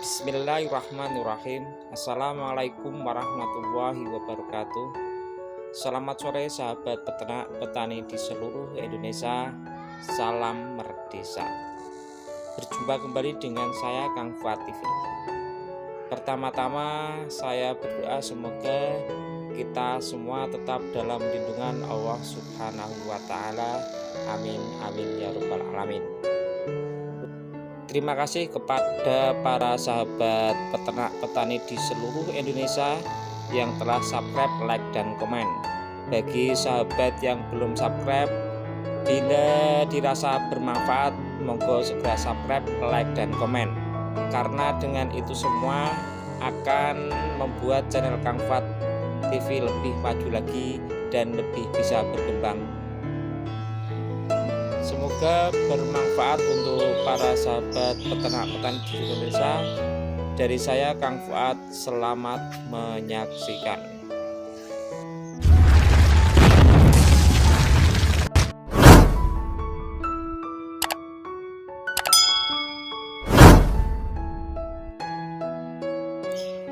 Bismillahirrahmanirrahim. Assalamualaikum warahmatullahi wabarakatuh. Selamat sore sahabat peternak petani di seluruh Indonesia. Salam Merdesa. Berjumpa kembali dengan saya Kang Fuad TV. Pertama-tama saya berdoa semoga kita semua tetap dalam lindungan Allah Subhanahu wa Ta'ala. Amin amin ya rabbal alamin. Terima kasih kepada para sahabat peternak petani di seluruh Indonesia yang telah subscribe, like, dan komen. Bagi sahabat yang belum subscribe, bila dirasa bermanfaat, monggo segera subscribe, like, dan komen. Karena dengan itu semua akan membuat channel Kang Fuad TV lebih maju lagi dan lebih bisa berkembang. Semoga bermanfaat untuk para sahabat peternak petani di Indonesia. Dari saya Kang Fuad, selamat menyaksikan.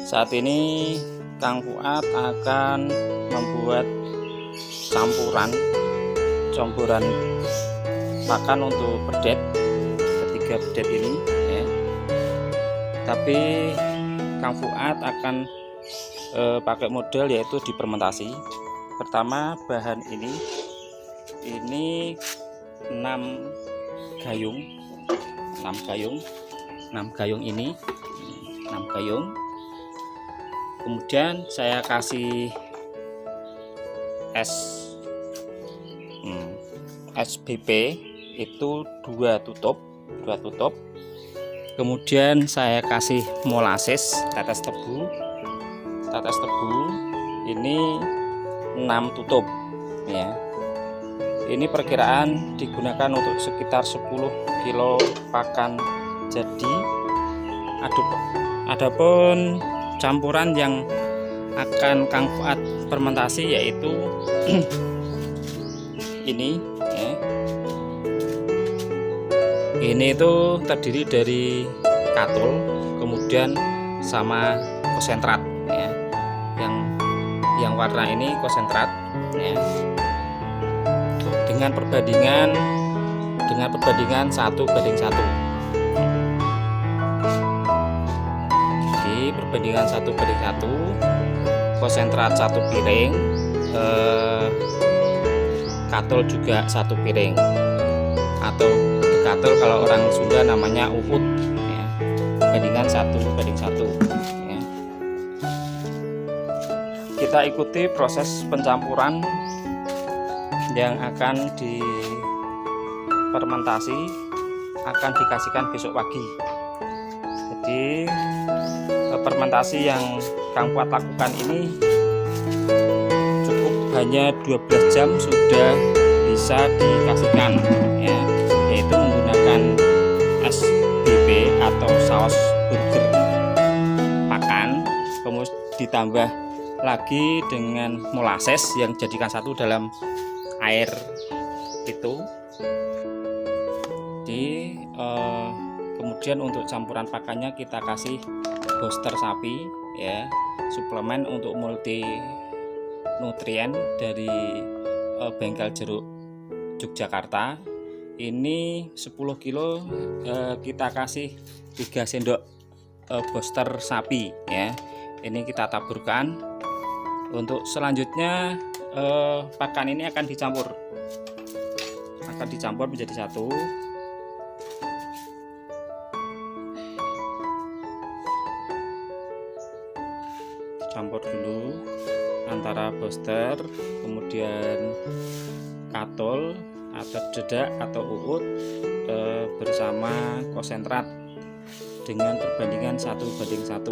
Saat ini Kang Fuad akan membuat campuran pakan untuk berdet, ketiga berdet ini ya. Tapi Kang Fuad akan pakai model yaitu difermentasi. Pertama, bahan ini 6 gayung ini 6 gayung. Kemudian saya kasih SBP itu 2 tutup. Kemudian saya kasih molasses tetes tebu ini 6 tutup ya. Ini perkiraan digunakan untuk sekitar 10 kilo pakan jadi. Adapun campuran yang akan Kang Fuad fermentasi yaitu ini ya. Ini itu terdiri dari katul, kemudian sama konsentrat ya. Yang warna ini konsentrat ya. Dengan perbandingan 1:1. Jadi perbandingan 1:1, konsentrat 1 piring, katul juga 1 piring, atau katul kalau orang Sunda namanya uhud ya. Perbandingan 1:1 ya. Kita ikuti proses pencampuran yang akan difermentasi, akan dikasihkan besok pagi. Jadi fermentasi yang Kang Fuad lakukan ini cukup hanya 12 jam sudah bisa dikasihkan ya, yaitu menggunakan SBP atau saus burger pakan, kemudian ditambah lagi dengan molasses yang jadikan satu dalam air itu. Kemudian untuk campuran pakannya kita kasih booster sapi ya, suplemen untuk multi nutrien dari bengkel jeruk Yogyakarta. Ini 10 kilo kita kasih 3 sendok booster sapi ya. Ini kita taburkan. Untuk selanjutnya pakan ini akan dicampur menjadi satu. Campur dulu antara booster, kemudian katul atau dedak atau uut bersama konsentrat dengan perbandingan 1:1.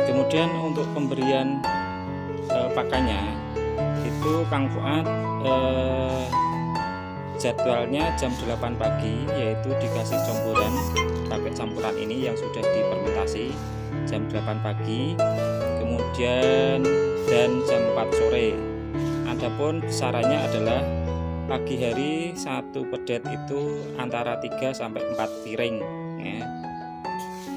Kemudian untuk pemberian pakannya itu Kang Fuad jadwalnya jam 8 pagi, yaitu dikasih pakai campuran ini yang sudah difermentasi jam 8 pagi, kemudian dan jam 4 sore. Adapun besarannya adalah pagi hari satu pedet itu antara 3 sampai 4 piring ya.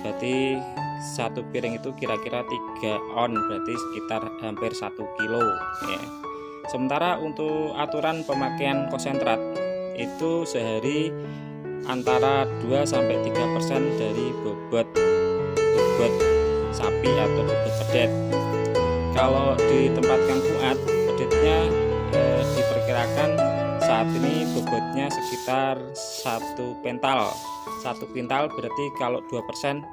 Berarti satu piring itu kira-kira 3 on, berarti sekitar hampir 1 kilo ya. Sementara untuk aturan pemakaian konsentrat itu sehari antara 2 sampai 3% dari bobot sapi atau bobot pedet. Kalau di tempat Kang Fuad, pedetnya diperkirakan saat ini bobotnya sekitar 1 pental. 1 kuintal berarti kalau 2%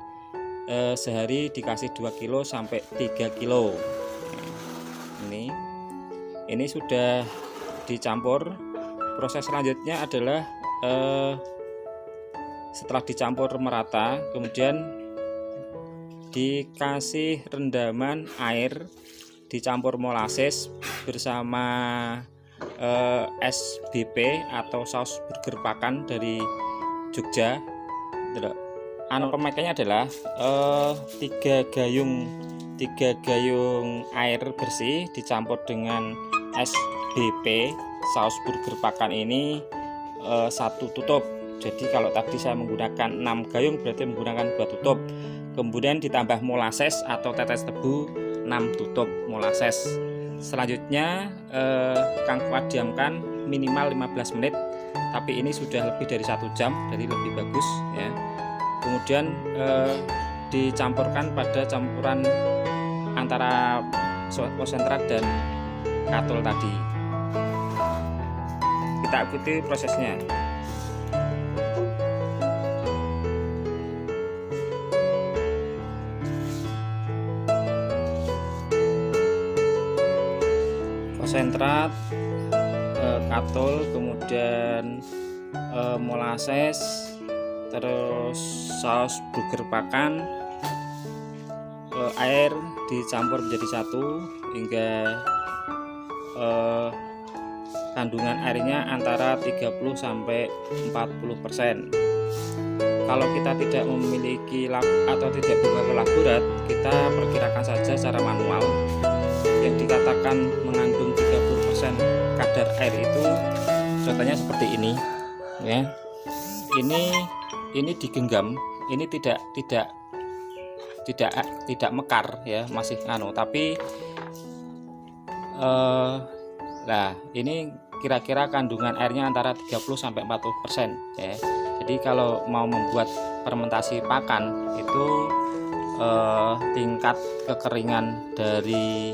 sehari dikasih 2 kilo sampai 3 kilo. Ini sudah dicampur. Proses selanjutnya adalah setelah dicampur merata, kemudian dikasih rendaman air, dicampur molasses bersama SBP atau saus burger pakan dari Jogja. Pemakaiannya adalah 3 gayung air bersih dicampur dengan SBP saus burger pakan ini 1 tutup. Jadi kalau tadi saya menggunakan 6 gayung berarti menggunakan 2 tutup. Kemudian ditambah molasses atau tetes tebu 6 tutup molasses. Selanjutnya Kang Fuad diamkan minimal 15 menit, tapi ini sudah lebih dari 1 jam, jadi lebih bagus ya. Kemudian dicampurkan pada campuran antara konsentrat dan katol tadi. Kita ikuti prosesnya. Konsentrat, katol, kemudian molasses, terus saus burger pakan, air dicampur menjadi satu hingga kandungan airnya antara 30 sampai 40%. Kalau kita tidak memiliki atau tidak buka ke laborat, kita perkirakan saja secara manual. Yang dikatakan mengandung 30% kadar air itu contohnya seperti ini ya. Ini digenggam, ini tidak mekar ya, masih tapi nah ini kira-kira kandungan airnya antara 30 sampai 40% ya. Jadi kalau mau membuat fermentasi pakan itu tingkat kekeringan dari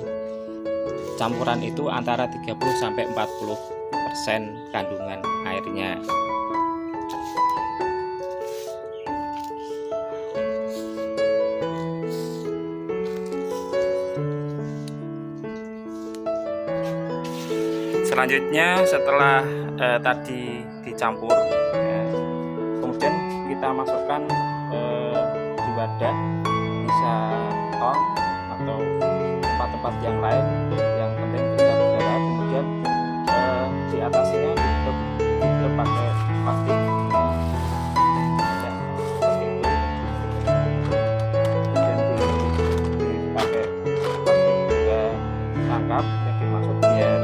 campuran itu antara 30 sampai 40% kandungan airnya. Selanjutnya setelah tadi dicampur ya, kemudian kita masukkan di wadah, bisa tong atau tempat-tempat yang lain, yang penting tidak berdarah. Kemudian di atasnya ditutup pakai plastik ya, seperti itu. Kemudian dipakai plastik juga tangkap yang dimaksud biar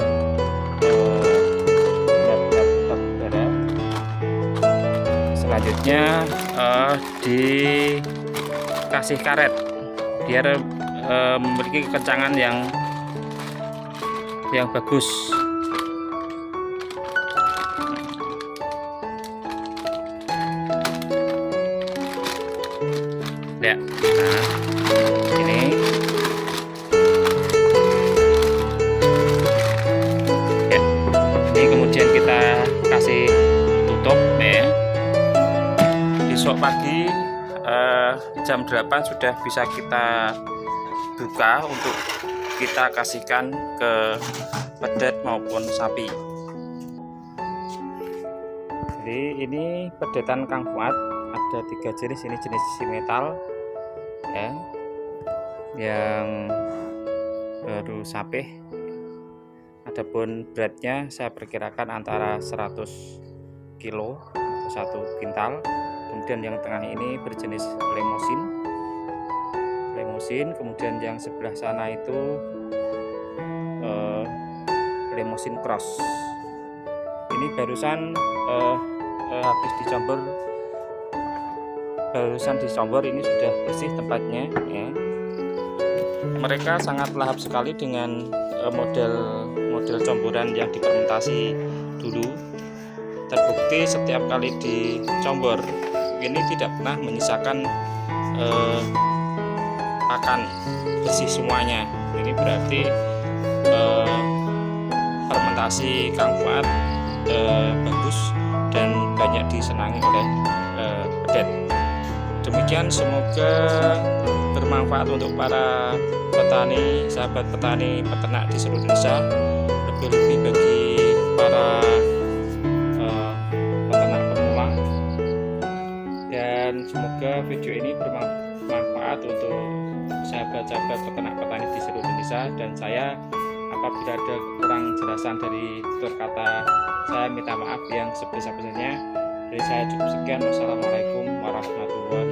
tetap berdarah. Selanjutnya dikasih karet biar memiliki kekencangan yang bagus. Ya, nah ini ya, ini kemudian kita kasih tutup ya. Besok pagi jam 8 sudah bisa kita buka untuk kita kasihkan ke pedet maupun sapi. Jadi ini pedetan Kang Fuad, ada 3 jenis. Ini jenis metal ya, yang baru sapih. Adapun beratnya saya perkirakan antara 100 kilo atau 1 kintal. Kemudian yang tengah ini berjenis limosin, kemudian yang sebelah sana itu mesin cross. Ini barusan habis dicampur, ini sudah bersih tempatnya ya. Mereka sangat lahap sekali dengan model comboran yang difermentasi dulu. Terbukti setiap kali dicombor ini tidak pernah menyisakan pakan, bersih semuanya. Ini berarti fermentasi Kang Fuad bagus dan banyak disenangi oleh pedet. Demikian, semoga bermanfaat untuk para petani, sahabat petani, peternak di seluruh Indonesia, lebih-lebih bagi para peternak pemula. Dan semoga video ini bermanfaat untuk sahabat-sahabat peternak petani di seluruh Indonesia. Dan saya, apabila ada kurang jelasan dari tutur kata, saya minta maaf yang sebesar-besarnya. Dari saya cukup sekian. Wassalamualaikum warahmatullahi wabarakatuh.